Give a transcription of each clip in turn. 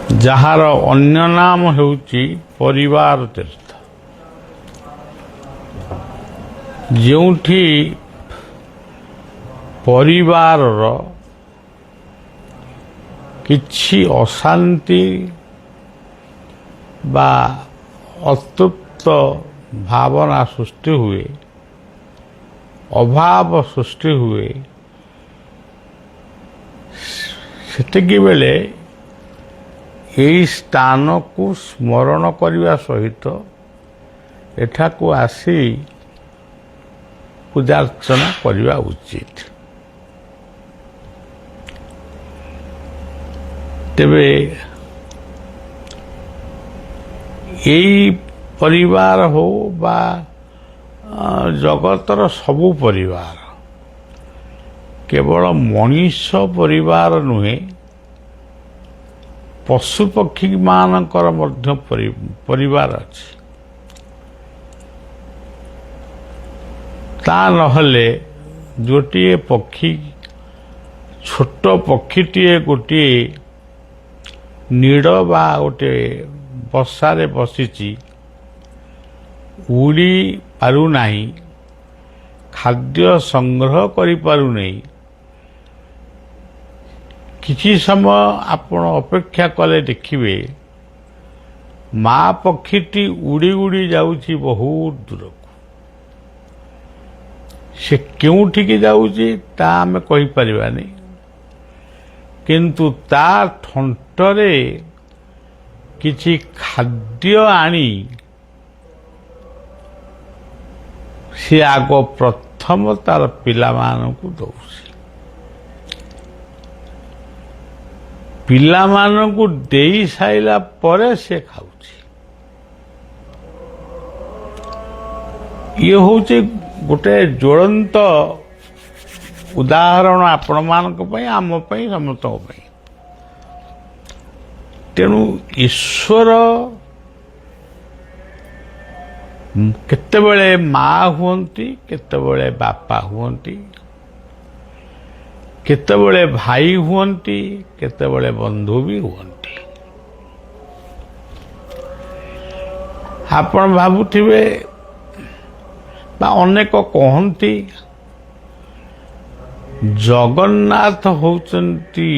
ଯାହାର ଅନ୍ୟ ନାମ ହେଉଛି ପରିବାର ତୀର୍ଥ। ଯେଉଁଠି ପରିବାରର କିଛି ଅଶାନ୍ତି ବା ଅତୃପ୍ତ ଭାବନା ସୃଷ୍ଟି ହୁଏ, ଅଭାବ ସୃଷ୍ଟି ହୁଏ, ସେତିକି ବେଳେ ଏହି ସ୍ଥାନକୁ ସ୍ମରଣ କରିବା ସହିତ ଏଠାକୁ ଆସି ପୂଜାର୍ଚ୍ଚନା କରିବା ଉଚିତ। ତେବେ ଏଇ ପରିବାର ହଉ ବା ଜଗତର ସବୁ ପରିବାର, କେବଳ ମଣିଷ ପରିବାର ନୁହେଁ, ପଶୁପକ୍ଷୀମାନଙ୍କର ମଧ୍ୟ ପରିବାର ଅଛି। ତା ନହେଲେ ଗୋଟିଏ ପକ୍ଷୀ, ଛୋଟ ପକ୍ଷୀଟିଏ ଗୋଟିଏ ନୀଡ଼ ବା ଗୋଟିଏ ବସାରେ ବସିଛି, ଉଡ଼ି ପାରୁନାହିଁ, ଖାଦ୍ୟ ସଂଗ୍ରହ କରିପାରୁନାହିଁ, କିଛି ସମୟ ଆପଣ ଅପେକ୍ଷା କଲେ ଦେଖିବେ ମା ପକ୍ଷୀଟି ଉଡ଼ି ଉଡ଼ି ଯାଉଛି ବହୁତ ଦୂରକୁ। ସେ କେଉଁଠିକି ଯାଉଛି ତା ଆମେ କହିପାରିବାନି, କିନ୍ତୁ ତା ଥଣ୍ଟରେ କିଛି ଖାଦ୍ୟ ଆଣି ସେ ଆଗ ପ୍ରଥମ ତାର ପିଲାମାନଙ୍କୁ ଦଉଛି। ପିଲାମାନଙ୍କୁ ଦେଇ ସାରିଲା ପରେ ସେ ଖାଉଛି। ଇଏ ହେଉଛି ଗୋଟେ ଜ୍ୱଳନ୍ତ ଉଦାହରଣ ଆପଣମାନଙ୍କ ପାଇଁ, ଆମ ପାଇଁ, ସମସ୍ତଙ୍କ ପାଇଁ। ତେଣୁ ଈଶ୍ୱର କେତେବେଳେ ମା ହୁଅନ୍ତି, କେତେବେଳେ ବାପା ହୁଅନ୍ତି, କେତେବେଳେ ଭାଇ ହୁଅନ୍ତି, କେତେବେଳେ ବନ୍ଧୁ ବି ହୁଅନ୍ତି। ଆପଣ ଭାବୁଥିବେ ବା ଅନେକ କହନ୍ତି ଜଗନ୍ନାଥ ହେଉଛନ୍ତି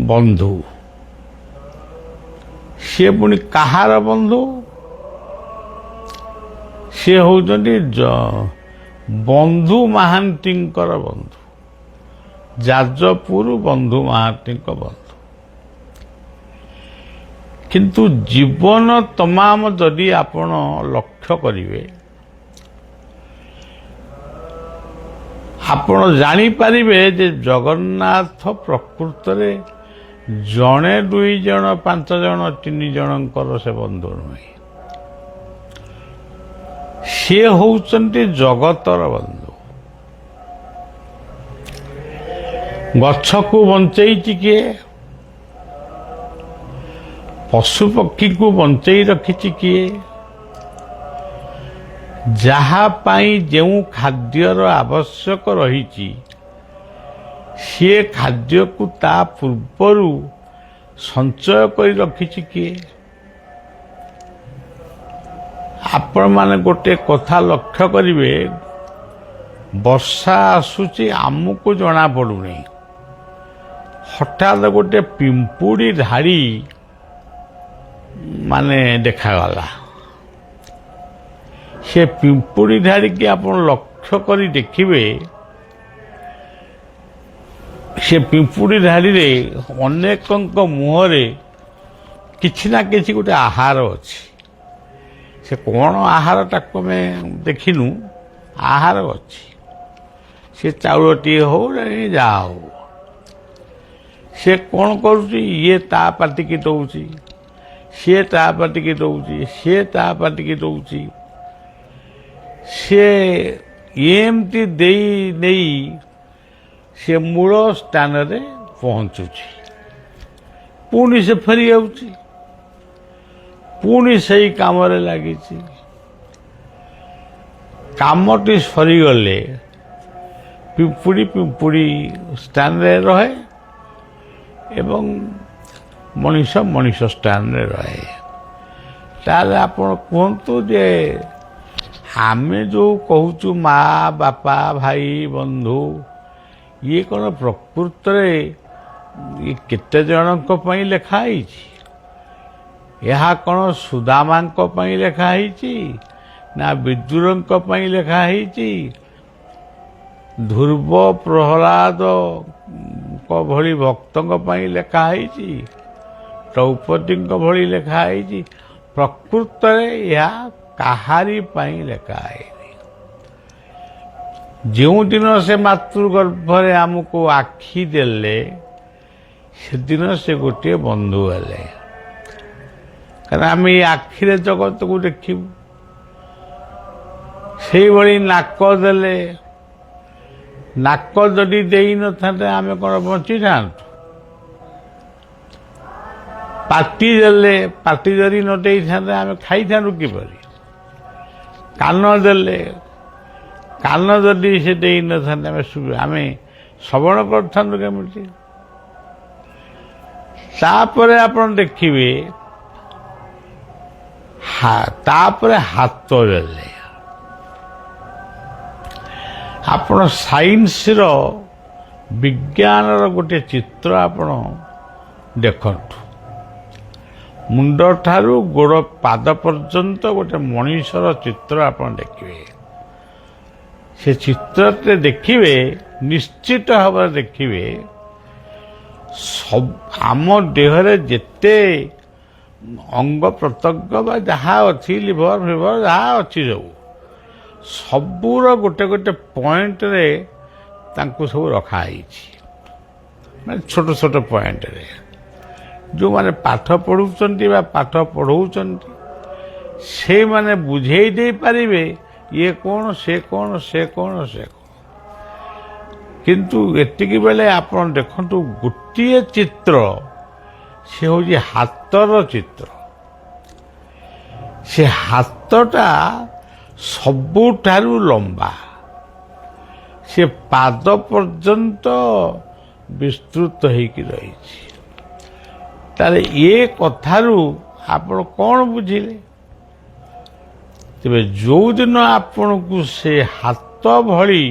ବନ୍ଧୁ। ସିଏ ପୁଣି କାହାର ବନ୍ଧୁ? ସିଏ ହେଉଛନ୍ତି ବନ୍ଧୁ ମହାନ୍ତିଙ୍କର ବନ୍ଧୁ, ଯାଜପୁର ବନ୍ଧୁ ମହାନ୍ତିଙ୍କ ବନ୍ଧୁ। କିନ୍ତୁ ଜୀବନ ତମାମ ଯଦି ଆପଣ ଲକ୍ଷ୍ୟ କରିବେ, ଆପଣ ଜାଣିପାରିବେ ଯେ ଜଗନ୍ନାଥ ପ୍ରକୃତରେ ଜଣେ, ଦୁଇ ଜଣ, ପାଞ୍ଚ ଜଣ, ତିନି ଜଣଙ୍କର ସେ ବନ୍ଧୁ ନୁହେଁ। ସିଏ ହେଉଛନ୍ତି ଜଗତର ବନ୍ଧୁ। ଗଛକୁ ବଞ୍ଚେଇଛି କିଏ? ପଶୁପକ୍ଷୀକୁ ବଞ୍ଚେଇ ରଖିଛି କିଏ? ଯାହା ପାଇଁ ଯେଉଁ ଖାଦ୍ୟର ଆବଶ୍ୟକ ରହିଛି, ସିଏ ଖାଦ୍ୟକୁ ତା ପୂର୍ବରୁ ସଞ୍ଚୟ କରି ରଖିଛି କିଏ? ଆପଣମାନେ ଗୋଟେ କଥା ଲକ୍ଷ୍ୟ କରିବେ, ବର୍ଷା ଆସୁଛି ଆମକୁ ଜଣାପଡ଼ୁନି, ହଠାତ୍ ଗୋଟେ ପିମ୍ପୁଡ଼ି ଧାଡ଼ି ଦେଖାଗଲା। ସେ ପିମ୍ପୁଡ଼ି ଧାଡ଼ିକି ଆପଣ ଲକ୍ଷ୍ୟ କରି ଦେଖିବେ, ସେ ପିମ୍ପୁଡ଼ି ଧାଡ଼ିରେ ଅନେକଙ୍କ ମୁହଁରେ କିଛି ନା କିଛି ଗୋଟେ ଆହାର ଅଛି। ସେ କ'ଣ ଆହାର ତାକୁ ଆମେ ଦେଖିନୁ, ଆହାର ଅଛି। ସେ ଚାଉଳଟିଏ ହଉ ଯାହା ହଉ, ସେ କ'ଣ କରୁଛି, ଇଏ ତା ପାଟିକି ଦେଉଛି, ସିଏ ତା ପାଟିକି ଦେଉଛି, ସିଏ ତା ପାଟିକି ଦେଉଛି। ସିଏ ଏମିତି ଦେଇ ନେଇ ସେ ମୂଳ ସ୍ଥାନରେ ପହଞ୍ଚୁଛି, ପୁଣି ସେ ଫେରି ଯାଉଛି, ପୁଣି ସେଇ କାମରେ ଲାଗିଛି। କାମଟି ସରିଗଲେ ପିମ୍ପୁଡ଼ି ସ୍ଥାନରେ ରହେ ଏବଂ ମଣିଷ ମଣିଷ ସ୍ଥାନରେ ରହେ। ତାହେଲେ ଆପଣ କୁହନ୍ତୁ ଯେ ଆମେ ଯେଉଁ କହୁଛୁ ମା ବାପା ଭାଇ ବନ୍ଧୁ, ଇଏ କ'ଣ ପ୍ରକୃତରେ ଇଏ କେତେ ଜଣଙ୍କ ପାଇଁ ଲେଖା ହେଇଛି? ଏହା କ'ଣ ସୁଦାମାଙ୍କ ପାଇଁ ଲେଖା ହେଇଛି ନା ବିଦୁରଙ୍କ ପାଇଁ ଲେଖା ହେଇଛି? ଧ୍ରୁବ ପ୍ରହ୍ଲାଦଙ୍କ ଭଳି ଭକ୍ତଙ୍କ ପାଇଁ ଲେଖା ହେଇଛି? ଦ୍ରୌପଦୀଙ୍କ ଭଳି ଲେଖା ହେଇଛି? ପ୍ରକୃତରେ ଏହା କାହାରି ପାଇଁ ଲେଖା ହେଇନି। ଯେଉଁଦିନ ସେ ମାତୃଗର୍ଭରେ ଆମକୁ ଆଖି ଦେଲେ ସେଦିନ ସେ ଗୋଟିଏ ବନ୍ଧୁ ହେଲେ। କାରଣ ଆମେ ଏଇ ଆଖିରେ ଜଗତକୁ ଦେଖିବୁ। ସେଇଭଳି ନାକ ଦେଲେ, ନାକ ଯଦି ଦେଇନଥାନ୍ତେ ଆମେ କ'ଣ ବଞ୍ଚିଥାନ୍ତୁ? ପାଟି ଦେଲେ, ପାଟି ଯଦି ନ ଦେଇଥାନ୍ତେ ଆମେ ଖାଇଥାନ୍ତୁ କିପରି? କାନ ଦେଲେ, କାନ ଯଦି ସେ ଦେଇନଥାନ୍ତେ ଆମେ ଶ୍ରବଣ କରିଥାନ୍ତୁ କେମିତି? ତାପରେ ଆପଣ ଦେଖିବେ ତାପରେ ହାତ ଦେଲେ। ଆପଣ ସାଇନ୍ସର ବିଜ୍ଞାନର ଗୋଟିଏ ଚିତ୍ର ଆପଣ ଦେଖନ୍ତୁ। ମୁଣ୍ଡଠାରୁ ଗୋଡ଼ ପାଦ ପର୍ଯ୍ୟନ୍ତ ଗୋଟେ ମଣିଷର ଚିତ୍ର ଆପଣ ଦେଖିବେ। ସେ ଚିତ୍ରରେ ଦେଖିବେ, ନିଶ୍ଚିତ ଭାବରେ ଦେଖିବେ, ଆମ ଦେହରେ ଯେତେ ଅଙ୍ଗ ପ୍ରତ୍ୟଙ୍ଗ ବା ଯାହା ଅଛି, ଲିଭର ଫିଭର ଯାହା ଅଛି, ସବୁର ଗୋଟେ ଗୋଟେ ପଏଣ୍ଟରେ ତାଙ୍କୁ ସବୁ ରଖାହେଇଛି। ମାନେ ଛୋଟ ଛୋଟ ପଏଣ୍ଟରେ ଯେଉଁମାନେ ପାଠ ପଢ଼ୁଛନ୍ତି ବା ପାଠ ପଢ଼ଉଛନ୍ତି ସେଇମାନେ ବୁଝେଇ ଦେଇପାରିବେ ଇଏ କ'ଣ, ସେ କ'ଣ, ସେ କ'ଣ, ସେ କ'ଣ। କିନ୍ତୁ ଏତିକି ବେଳେ ଆପଣ ଦେଖନ୍ତୁ ଗୋଟିଏ ଚିତ୍ର, ସେ ହେଉଛି ହାତର ଚିତ୍ର। ସେ ହାତଟା ସବୁଠାରୁ ଲମ୍ବା, ସେ ପାଦ ପର୍ଯ୍ୟନ୍ତ ବିସ୍ତୃତ ହେଇକି ରହିଛି। ତାହେଲେ ଏ କଥାରୁ ଆପଣ କ'ଣ ବୁଝିଲେ? ତେବେ ଯେଉଁଦିନ ଆପଣଙ୍କୁ ସେ ହାତ ଭଳି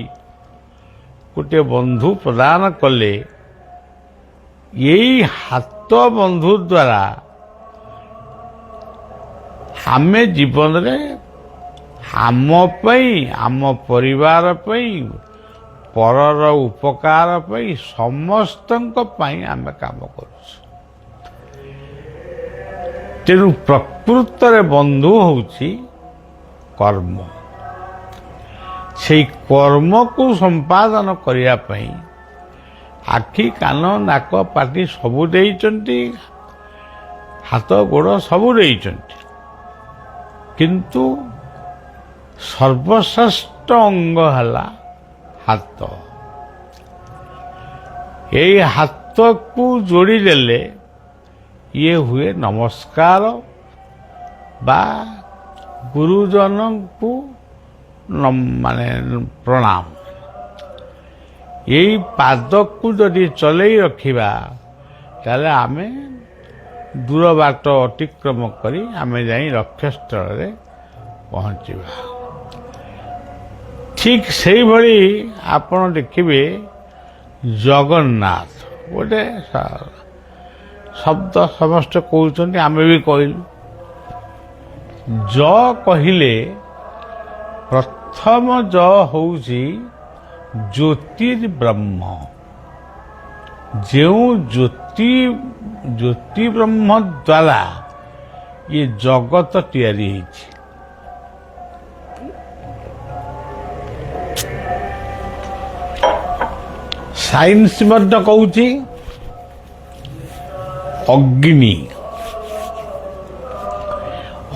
ଗୋଟିଏ ବନ୍ଧୁ ପ୍ରଦାନ କଲେ, ଏଇ ହାତ ବନ୍ଧୁ ଦ୍ୱାରା ଆମେ ଜୀବନରେ ଆମ ପାଇଁ, ଆମ ପରିବାର ପାଇଁ, ପରର ଉପକାର ପାଇଁ, ସମସ୍ତଙ୍କ ପାଇଁ ଆମେ କାମ କରୁଛୁ। ତେଣୁ ପ୍ରକୃତରେ ବନ୍ଧୁ ହେଉଛି କର୍ମ। ସେଇ କର୍ମକୁ ସମ୍ପାଦନ କରିବା ପାଇଁ ଆଖି, କାନ, ନାକ, ପାଟି ସବୁ ଦେଇଛନ୍ତି, ହାତ ଗୋଡ଼ ସବୁ ଦେଇଛନ୍ତି। କିନ୍ତୁ ସର୍ବଶ୍ରେଷ୍ଠ ଅଙ୍ଗ ହେଲା ହାତ। ଏଇ ହାତକୁ ଯୋଡ଼ିଦେଲେ ଇଏ ହୁଏ ନମସ୍କାର ବା ଗୁରୁଜନଙ୍କୁ ମାନେ ପ୍ରଣାମ। ଏଇ ପାଦକୁ ଯଦି ଚଲେଇ ରଖିବା ତାହେଲେ ଆମେ ଦୂର ବାଟ ଅତିକ୍ରମ କରି ଆମେ ଯାଇ ଲକ୍ଷ୍ୟସ୍ଥଳରେ ପହଞ୍ଚିବା। ଠିକ୍ ସେଇଭଳି ଆପଣ ଦେଖିବେ ଜଗନ୍ନାଥ ଗୋଟେ ଶବ୍ଦ ସମସ୍ତେ କହୁଛନ୍ତି, ଆମେ ବି କହିଲୁ। ଜ କହିଲେ ପ୍ରଥମ ଜ ହେଉଛି ଜ୍ୟୋତିର୍ବ୍ରହ୍ମ। ଯେଉଁ ଜ୍ୟୋତି ବ୍ରହ୍ମ ଦ୍ୱାରା ଇଏ ଜଗତ ତିଆରି ହେଇଛି। ସାଇନ୍ସ ମଧ୍ୟ କହୁଛି ଅଗ୍ନି।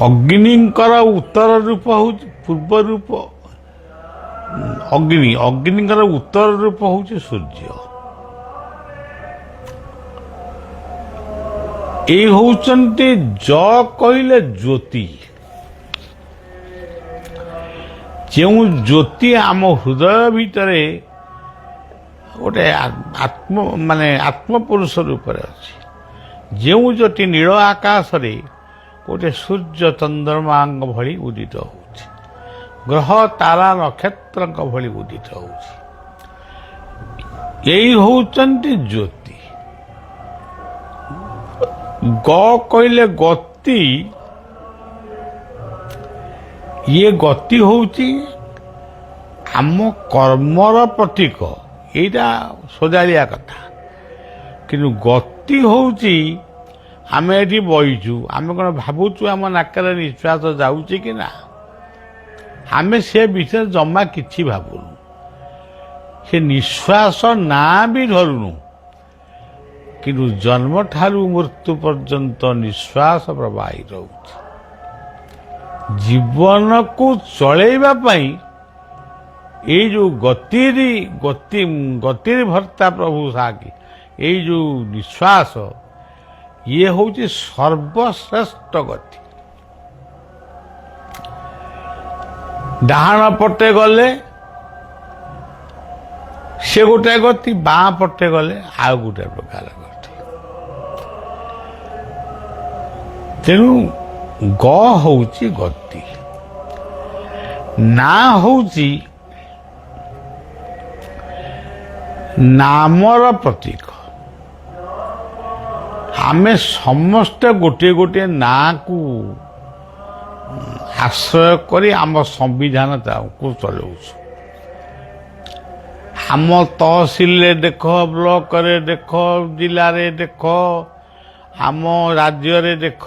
ଅଗ୍ନିଙ୍କର ଉତ୍ତର ରୂପ ହେଉଛି ପୂର୍ବ ରୂପ ଅଗ୍ନି। ଅଗ୍ନିଙ୍କର ଉତ୍ତର ରୂପ ହେଉଛି ସୂର୍ଯ୍ୟ। ଏଇ ହେଉଛନ୍ତି ଜ କହିଲେ ଜ୍ୟୋତି। ଯେଉଁ ଜ୍ୟୋତି ଆମ ହୃଦୟ ଭିତରେ ଗୋଟେ ଆତ୍ମପୁରୁଷ ରୂପରେ ଅଛି, ଯେଉଁ ଜ୍ୟୋତି ନୀଳ ଆକାଶରେ ଗୋଟେ ସୂର୍ଯ୍ୟ ଚନ୍ଦ୍ରମାଙ୍କ ଭଳି ଉଦିତ ହେଉଛି, ଗ୍ରହ ତାରା ନକ୍ଷତ୍ରଙ୍କ ଭଳି ଉଦିତ ହେଉଛି, ଏଇ ହେଉଛନ୍ତି ଜ୍ୟୋତି। ଗ କହିଲେ ଗତି, ଇଏ ଗତି ହେଉଛି ଆମ କର୍ମର ପ୍ରତୀକ। ଏଇଟା ସଜାଡ଼ିଆ କଥା। କିନ୍ତୁ ଗତି ହେଉଛି ଆମେ ଏଠି ବଇଛୁ, ଆମେ କ'ଣ ଭାବୁଛୁ ଆମ ନାକରେ ନିଶ୍ୱାସ ଯାଉଛି କି ନା? ଆମେ ସେ ବିଷୟରେ ଜମା କିଛି ଭାବୁନୁ। ସେ ନିଶ୍ୱାସ ନାଁ ବି ଧରୁନୁ। କିନ୍ତୁ ଜନ୍ମଠାରୁ ମୃତ୍ୟୁ ପର୍ଯ୍ୟନ୍ତ ନିଶ୍ୱାସ ପ୍ରବାହିତ ରହୁଛି। ଜୀବନକୁ ଚଳେଇବା ପାଇଁ ଏଇ ଯେଉଁ ଗତିରେ ଭର୍ତ୍ତା ପ୍ରଭୁ ସାକି, ଏଇ ଯେଉଁ ନିଶ୍ୱାସ, ଇଏ ହେଉଛି ସର୍ବଶ୍ରେଷ୍ଠ ଗତି। ଡାହାଣ ପଟେ ଗଲେ ସେ ଗୋଟାଏ ଗତି, ବାଁ ପଟେ ଗଲେ ଆଉ ଗୋଟାଏ ପ୍ରକାର ଗତି। ତେଣୁ ଗ ହେଉଛି ଗତି, ନା ହେଉଛି ନାମର ପ୍ରତୀକ। ଆମେ ସମସ୍ତେ ଗୋଟିଏ ଗୋଟିଏ ନାଁକୁ ଆଶ୍ରୟ କରି ଆମ ସମ୍ବିଧାନକୁ ଚଳାଉଛୁ। ଆମ ତହସିଲରେ ଦେଖ, ବ୍ଲକରେ ଦେଖ, ଜିଲ୍ଲାରେ ଦେଖ, ଆମ ରାଜ୍ୟରେ ଦେଖ,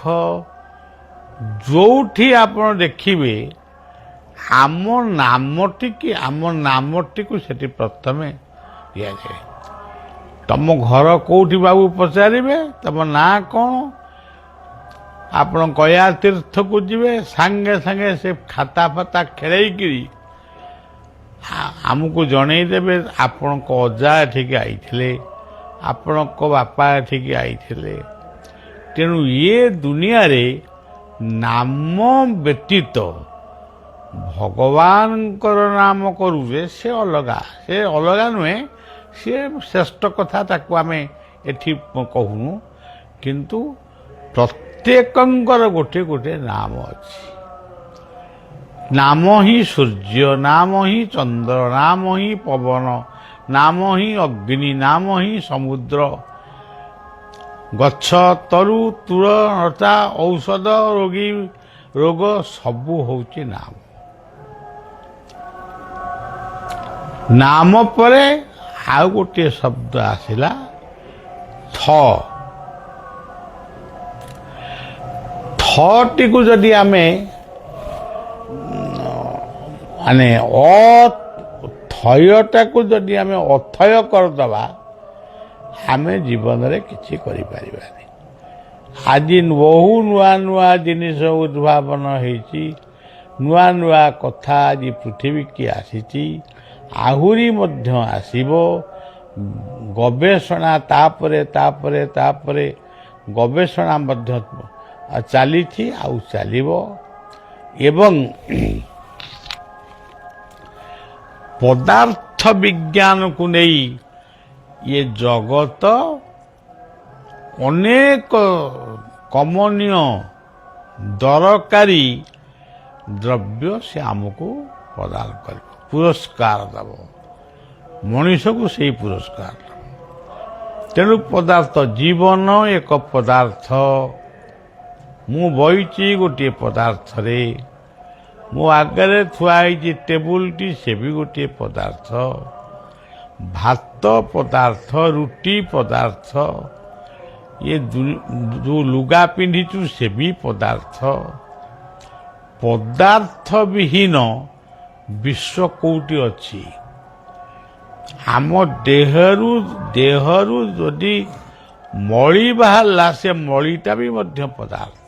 ଯେଉଁଠି ଆପଣ ଦେଖିବେ ଆମ ନାମଟିକୁ ସେଠି ପ୍ରଥମେ ଦିଆଯାଏ। ତମ ଘର କୋଉଠି ବାବୁ ପଚାରିବେ, ତମ ନାଁ କ'ଣ? ଆପଣ କୟା ତୀର୍ଥକୁ ଯିବେ, ସାଙ୍ଗେ ସାଙ୍ଗେ ସେ ଖାତା ଫାତା ଖେଳେଇକିରି ଆମକୁ ଜଣେଇଦେବେ ଆପଣଙ୍କ ଅଜା ଏଠିକି ଆଇଥିଲେ, ଆପଣଙ୍କ ବାପା ଏଠିକି ଆଇଥିଲେ। ତେଣୁ ଇଏ ଦୁନିଆରେ ନାମ ବ୍ୟତୀତ ଭଗବାନଙ୍କର ନାମ କରୁଛେ, ସେ ଅଲଗା ନୁହେଁ। ସିଏ ଶ୍ରେଷ୍ଠ କଥା, ତାକୁ ଆମେ ଏଠି କହୁନୁ। କିନ୍ତୁ ପ୍ରତ୍ୟେକଙ୍କର ଗୋଟିଏ ଗୋଟିଏ ନାମ ଅଛି। ନାମ ହିଁ ସୂର୍ଯ୍ୟ, ନାମ ହିଁ ଚନ୍ଦ୍ର, ନାମ ହିଁ ପବନ, ନାମ ହିଁ ଅଗ୍ନି, ନାମ ହିଁ ସମୁଦ୍ର, ଗଛ, ତରୁ, ତୃଣ, ଲତା, ଔଷଧ, ରୋଗ ସବୁ ହେଉଛି ନାମ। ନାମ ପରେ ଆଉ ଗୋଟିଏ ଶବ୍ଦ ଆସିଲା ଥ। ଥଟିକୁ ଯଦି ଆମେ ଥୟଟାକୁ ଯଦି ଆମେ ଅଥୟ କରିଦେବା, ଆମେ ଜୀବନରେ କିଛି କରିପାରିବାନି। ଆଜି ବହୁ ନୂଆ ନୂଆ ଜିନିଷ ଉଦ୍ଭାବନ ହେଇଛି, ନୂଆ ନୂଆ କଥା ଆଜି ପୃଥିବୀକି ଆସିଛି, ଆହୁରି ମଧ୍ୟ ଆସିବ। ଗବେଷଣା ତାପରେ ଗବେଷଣା ମଧ୍ୟ ଚାଲିଛି, ଆଉ ଚାଲିବ। ଏବଂ ପଦାର୍ଥ ବିଜ୍ଞାନକୁ ନେଇ ଏ ଜଗତ ଅନେକ କମନୀୟ ଦରକାରୀ ଦ୍ରବ୍ୟ ସେ ଆମକୁ ପ୍ରଦାନ କରିବ, ପୁରସ୍କାର ଦେବ, ମଣିଷକୁ ସେଇ ପୁରସ୍କାର ଦେବ। ତେଣୁ ପଦାର୍ଥ, ଜୀବନ ଏକ ପଦାର୍ଥ। ମୁଁ ବଇଛି ଗୋଟିଏ ପଦାର୍ଥରେ, ମୋ ଆଗରେ ଥୁଆ ହେଇଛି ଟେବୁଲଟି, ସେ ବି ଗୋଟିଏ ପଦାର୍ଥ। ଭାତ ପଦାର୍ଥ, ରୁଟି ପଦାର୍ଥ, ଇଏ ଯେଉଁ ଲୁଗା ପିନ୍ଧିଛୁ ସେ ବି ପଦାର୍ଥ। ପଦାର୍ଥ ବିହୀନ ବିଶ୍ୱ କୋଉଠି ଅଛି? ଆମ ଦେହରୁ ଯଦି ମଳି ବାହାରିଲା, ସେ ମଳିଟା ବି ମଧ୍ୟ ପଦାର୍ଥ।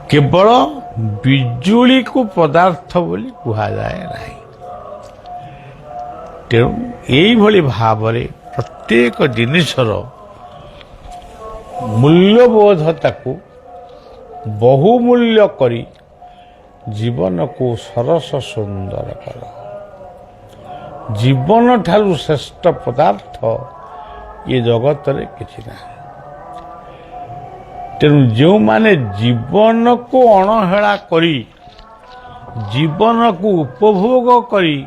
କେବଳ ବିଜୁଳିକୁ ପଦାର୍ଥ ବୋଲି କୁହାଯାଏ ନାହିଁ। ତେଣୁ ଏଇଭଳି ଭାବରେ ପ୍ରତ୍ୟେକ ଜିନିଷର ମୂଲ୍ୟବୋଧତାକୁ ବହୁମୂଲ୍ୟ କରି ଜୀବନକୁ ସରସ ସୁନ୍ଦର କର। ଜୀବନଠାରୁ ଶ୍ରେଷ୍ଠ ପଦାର୍ଥ ଏ ଜଗତରେ କିଛି ନାହିଁ। ତେଣୁ ଯେଉଁମାନେ ଜୀବନକୁ ଅଣହେଳା କରି ଜୀବନକୁ ଉପଭୋଗ କରି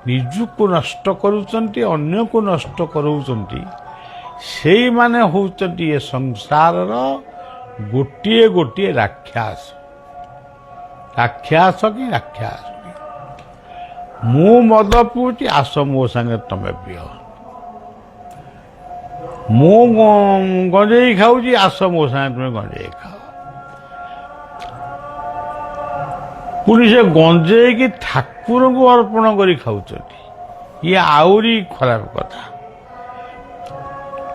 ନିଜକୁ ନଷ୍ଟ କରୁଛନ୍ତି, ଅନ୍ୟକୁ ନଷ୍ଟ କରାଉଛନ୍ତି, ସେଇମାନେ ହେଉଛନ୍ତି ଏ ସଂସାରର ଗୋଟିଏ ଗୋଟିଏ ରାକ୍ଷାସ। ରାକ୍ଷାସ କି ରାକ୍ଷାସ ମୁଁ ମଦ ପିଉଛି, ଆସ ମୋ ସାଙ୍ଗେ ତମେ ପିଅ। ମୁଁ ଗଞ୍ଜେଇ ଖାଉଛି, ଆସ ମୋ ସାଙ୍ଗେ ତୁମେ ଗଞ୍ଜେଇ ଖାଅ। ପୁଣି ସେ ଗଞ୍ଜେଇକି ଠାକୁରଙ୍କୁ ଅର୍ପଣ କରି ଖାଉଛନ୍ତି, ଇଏ ଆହୁରି ଖରାପ କଥା।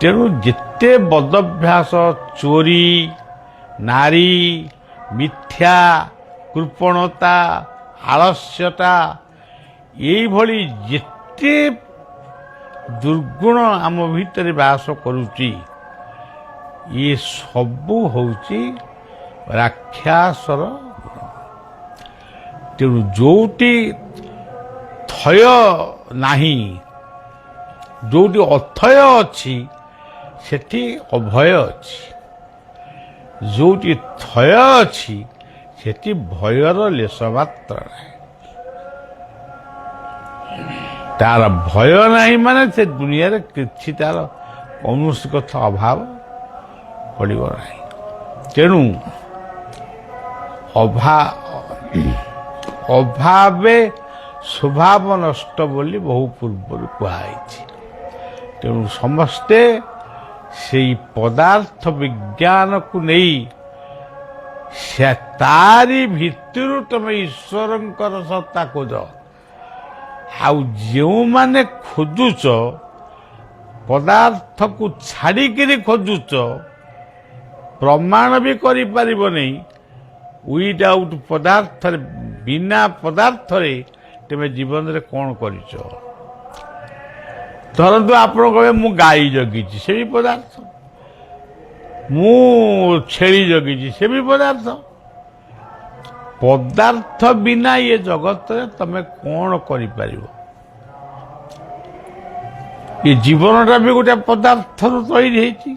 ତେଣୁ ଯେତେ ବଦଭ୍ୟାସ, ଚୋରି, ନାରୀ, ମିଥ୍ୟା, କୃପଣତା, ଆଳସ୍ୟତା, ଏଇଭଳି ଯେତେ ଦୁର୍ଗୁଣ ଆମ ଭିତରେ ବାସ କରୁଛି, ଇଏ ସବୁ ହେଉଛି ରାକ୍ଷାସର ଗୁଣ। ତେଣୁ ଯେଉଁଠି ଥୟ ନାହିଁ, ଯେଉଁଠି ଅଥୟ ଅଛି, ସେଠି ଅଭୟ ଅଛି। ଯେଉଁଠି ଥୟ ଅଛି, ସେଠି ଭୟର ଲେଶ ମାତ୍ର ନାହିଁ। ତାର ଭୟ ନାହିଁ ମାନେ ସେ ଦୁନିଆରେ କିଛି ତାର କୌଣସି କଥା ଅଭାବ ପଡ଼ିବ ନାହିଁ। ତେଣୁ ଅଭାବେ ସ୍ୱଭାବ ନଷ୍ଟ ବୋଲି ବହୁ ପୂର୍ବରୁ କୁହାଯାଇଛି। ତେଣୁ ସମସ୍ତେ ସେଇ ପଦାର୍ଥ ବିଜ୍ଞାନକୁ ନେଇ ତାରି ଭିତରୁ ତମେ ଈଶ୍ୱରଙ୍କର ସତ୍ତା ଖୋଜ। ଆଉ ଯେଉଁମାନେ ଖୋଜୁଛ, ପଦାର୍ଥକୁ ଛାଡ଼ିକିରି ଖୋଜୁଛ, ପ୍ରମାଣ ବି କରିପାରିବନି ୱିଦାଉଟ୍ ପଦାର୍ଥରେ, ବିନା ପଦାର୍ଥରେ ତୁମେ ଜୀବନରେ କ'ଣ କରିଛ। ଧରନ୍ତୁ ଆପଣ କହିବେ ମୁଁ ଗାଈ ଜଗିଛି, ସେ ବି ପଦାର୍ଥ। ମୁଁ ଛେଳି ଜଗିଛି, ସେ ବି ପଦାର୍ଥ। ପଦାର୍ଥ ବିନା ଏ ଜଗତରେ ତମେ କ'ଣ କରିପାରିବ? ଏ ଜୀବନଟା ବି ଗୋଟେ ପଦାର୍ଥରୁ ତିଆରି ହେଇଛି।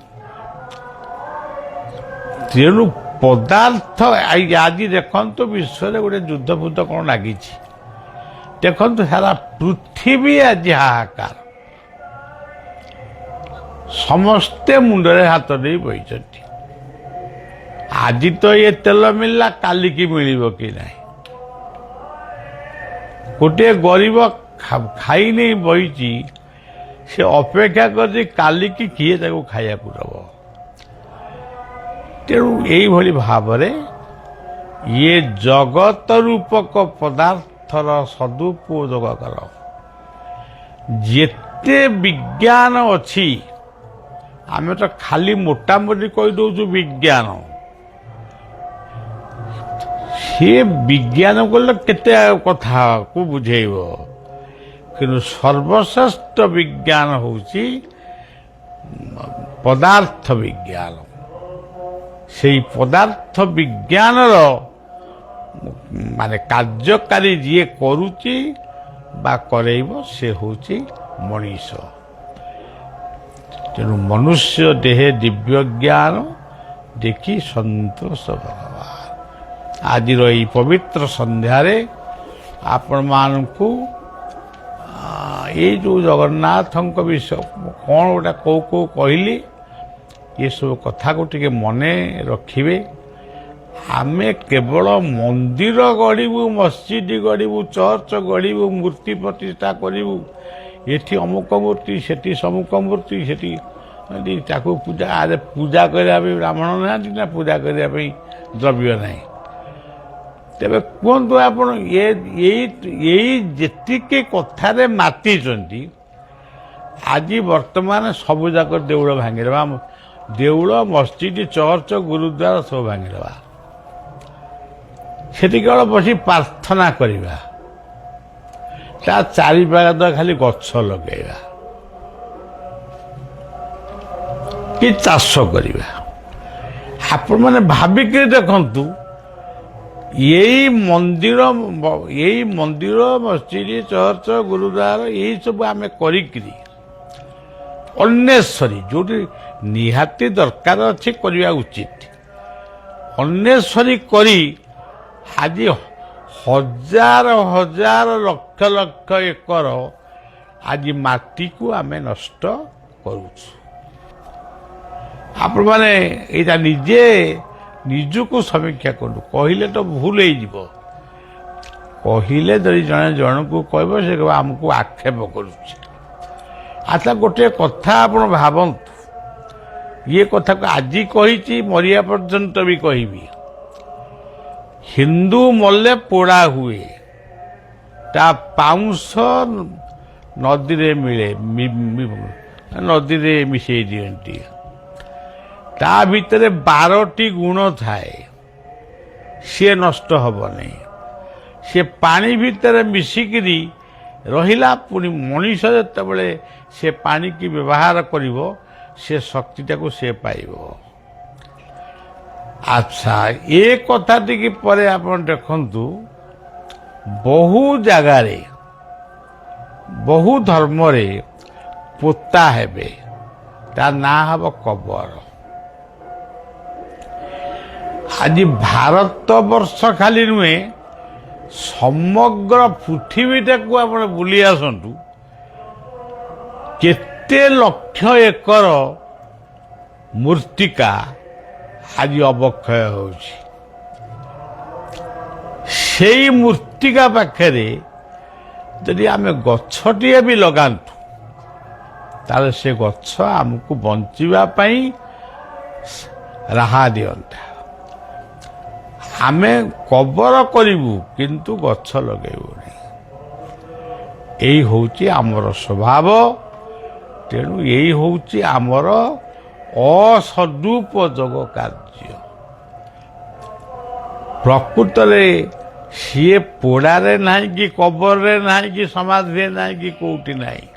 ତେଣୁ ପଦାର୍ଥ ଆଜି ଦେଖନ୍ତୁ ବିଶ୍ୱରେ ଗୋଟେ ଯୁଦ୍ଧ ଫୁଦ୍ଧ କ'ଣ ଲାଗିଛି। ଦେଖନ୍ତୁ ସାରା ପୃଥିବୀ ଆଜି ହାହାକାର, ସମସ୍ତେ ମୁଣ୍ଡରେ ହାତ ଦେଇ ବସିଛନ୍ତି। ଆଜି ତ ଏ ତେଲ ମିଳିଲା, କାଲିକି ମିଳିବ କି ନାହିଁ। ଗୋଟିଏ ଗରିବ ଖାଇ ନେଇ ବସିଛି, ସେ ଅପେକ୍ଷା କରିଛି କାଲିକି କିଏ ତାକୁ ଖାଇବାକୁ ଦେବ। ତେଣୁ ଏଇଭଳି ଭାବରେ ଇଏ ଜଗତ ରୂପକ ପଦାର୍ଥର ସଦୁପଯୋଗ କର। ଯେତେ ବିଜ୍ଞାନ ଅଛି, ଆମେ ତ ଖାଲି ମୋଟାମୋଟି କହିଦେଉଛୁ ବିଜ୍ଞାନ। ସିଏ ବିଜ୍ଞାନ କଲେ କେତେ କଥାକୁ ବୁଝେଇବ, କିନ୍ତୁ ସର୍ବଶ୍ରେଷ୍ଠ ବିଜ୍ଞାନ ହେଉଛି ପଦାର୍ଥ ବିଜ୍ଞାନ। ସେଇ ପଦାର୍ଥ ବିଜ୍ଞାନର ମାନେ କାର୍ଯ୍ୟକାରୀ ଯିଏ କରୁଛି ବା କରେଇବ, ସେ ହେଉଛି ମଣିଷ। ତେଣୁ ମନୁଷ୍ୟ ଦେହେ ଦିବ୍ୟ ଜ୍ଞାନ ଦେଖି ସନ୍ତୋଷ ଭଗବାନ। ଆଜିର ଏହି ପବିତ୍ର ସନ୍ଧ୍ୟାରେ ଆପଣମାନଙ୍କୁ ଏଇ ଯେଉଁ ଜଗନ୍ନାଥଙ୍କ ବିଷୟ କ'ଣ ଗୋଟେ କୋଉ କହିଲି, ଏସବୁ କଥାକୁ ଟିକେ ମନେ ରଖିବେ। ଆମେ କେବଳ ମନ୍ଦିର ଗଢ଼ିବୁ, ମସଜିଦ ଗଢ଼ିବୁ, ଚର୍ଚ୍ଚ ଗଢ଼ିବୁ, ମୂର୍ତ୍ତି ପ୍ରତିଷ୍ଠା କରିବୁ, ଏଠି ଅମୁକ ମୂର୍ତ୍ତି, ସେଠି ସମୁକ ମୂର୍ତ୍ତି, ସେଠି ତାକୁ ପୂଜା କରିବା ପାଇଁ ବ୍ରାହ୍ମଣ ନାହାନ୍ତି ନା ପୂଜା କରିବା ପାଇଁ ଦ୍ରବ୍ୟ ନାହିଁ। ତେବେ କୁହନ୍ତୁ ଆପଣ, ଏଇ ଯେତିକି କଥାରେ ମାତିଛନ୍ତି, ଆଜି ବର୍ତ୍ତମାନ ସବୁଯାକ ଦେଉଳ ଭାଙ୍ଗିଦେବା, ଦେଉଳ, ମସଜିଦ, ଚର୍ଚ୍ଚ, ଗୁରୁଦ୍ୱାର ସବୁ ଭାଙ୍ଗିଦେବା। ସେଠି କେବଳ ବସି ପ୍ରାର୍ଥନା କରିବା, ତା ଚାରିପାଖ ଖାଲି ଗଛ ଲଗେଇବା କି ଚାଷ କରିବା। ଆପଣମାନେ ଭାବିକି ଦେଖନ୍ତୁ, ଏଇ ମନ୍ଦିର, ମସଜିଦ, ଚର୍ଚ୍ଚ, ଗୁରୁଦ୍ୱାର ଏଇସବୁ ଆମେ କରିକିରି ଅନ୍ନେଶ୍ୱରୀ ଯୋଉଠି ନିହାତି ଦରକାର ଅଛି କରିବା ଉଚିତ ଅନ୍ନେଶ୍ୱରୀ କରି ଆଜି ହଜାର ହଜାର ଲକ୍ଷ ଲକ୍ଷ ଏକର ଆଜି ମାଟିକୁ ଆମେ ନଷ୍ଟ କରୁଛୁ। ଆପଣମାନେ ଏଇଟା ନିଜକୁ ସମୀକ୍ଷା କରନ୍ତୁ। କହିଲେ ତ ଭୁଲ ହେଇଯିବ। କହିଲେ ଯଦି ଜଣେ ଜଣକୁ କହିବ ସେ କହିବ ଆମକୁ ଆକ୍ଷେପ କରୁଛି। ଆଚ୍ଛା ଗୋଟିଏ କଥା ଆପଣ ଭାବନ୍ତୁ, ଇଏ କଥାକୁ ଆଜି କହିଛି ମରିବା ପର୍ଯ୍ୟନ୍ତ ବି କହିବି। ହିନ୍ଦୁ ମଲେ ପୋଡ଼ା ହୁଏ, ତା ପାଉଁଶ ନଦୀରେ ମିଳେ, ନଦୀରେ ମିଶେଇ ଦିଅନ୍ତି। ତା ଭିତରେ 12ଟି ଗୁଣ ଥାଏ, ସିଏ ନଷ୍ଟ ହବନି। ସିଏ ପାଣି ଭିତରେ ମିଶିକିରି ରହିଲା। ପୁଣି ମଣିଷ ଯେତେବେଳେ ସେ ପାଣିକି ବ୍ୟବହାର କରିବ ସେ ଶକ୍ତିଟାକୁ ସେ ପାଇବ। ଆଚ୍ଛା ଏ କଥାଟିକି ପରେ ଆପଣ ଦେଖନ୍ତୁ, ବହୁ ଜାଗାରେ ବହୁ ଧର୍ମରେ ପୋତା ହେବେ, ତା ନାଁ ହେବ କବର। ଆଜି ଭାରତ ବର୍ଷ ଖାଲି ନୁହେଁ, ସମଗ୍ର ପୃଥିବୀଟାକୁ ଆପଣ ବୁଲି ଆସନ୍ତୁ, କେତେ ଲକ୍ଷ ଏକର ମୃତ୍ତିକା ଆଜି ଅବକ୍ଷୟ ହେଉଛି। ସେଇ ମୃତ୍ତିକା ପାଖରେ ଯଦି ଆମେ ଗଛଟିଏ ବି ଲଗାନ୍ତୁ, ତାହେଲେ ସେ ଗଛ ଆମକୁ ବଞ୍ଚିବା ପାଇଁ ରାହା ଦିଅନ୍ତା। ଆମେ କବର କରିବୁ କିନ୍ତୁ ଗଛ ଲଗେଇବୁନି। ଏଇ ହେଉଛି ଆମର ସ୍ୱଭାବ। ତେଣୁ ଏଇ ହେଉଛି ଆମର ଅସଦୁପଯୋଗ କାର୍ଯ୍ୟ। ପ୍ରକୃତରେ ସିଏ ପୋଡ଼ାରେ ନାହିଁ କି କବରରେ ନାହିଁ କି ସମାଧିରେ ନାହିଁ କି କୋଉଠି ନାହିଁ,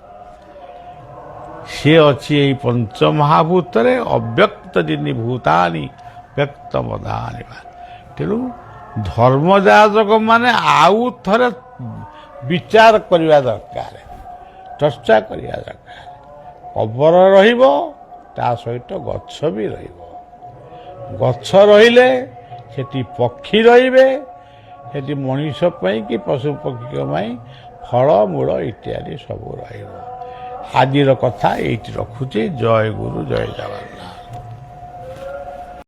ସିଏ ଅଛି ଏଇ ପଞ୍ଚମହାଭୂତରେ ଅବ୍ୟକ୍ତ ଜିନି ଭୂତାନି ବ୍ୟକ୍ତ ମଦାନି। ତେଣୁ ଧର୍ମଯାଜକ ମାନେ ଆଉ ଥରେ ବିଚାର କରିବା ଦରକାର, ଚର୍ଚ୍ଚା କରିବା ଦରକାର। କବର ରହିବ, ତା ସହିତ ଗଛ ବି ରହିବ। ଗଛ ରହିଲେ ସେଠି ପକ୍ଷୀ ରହିବେ, ସେଠି ମଣିଷ ପାଇଁ କି ପଶୁ ପକ୍ଷୀଙ୍କ ପାଇଁ ଫଳମୂଳ ଇତ୍ୟାଦି ସବୁ ରହିବ। ଆଜିର କଥା ଏଇଠି ରଖୁଛି। ଜୟ ଗୁରୁ, ଜୟ ଜଗନ୍ନାଥ।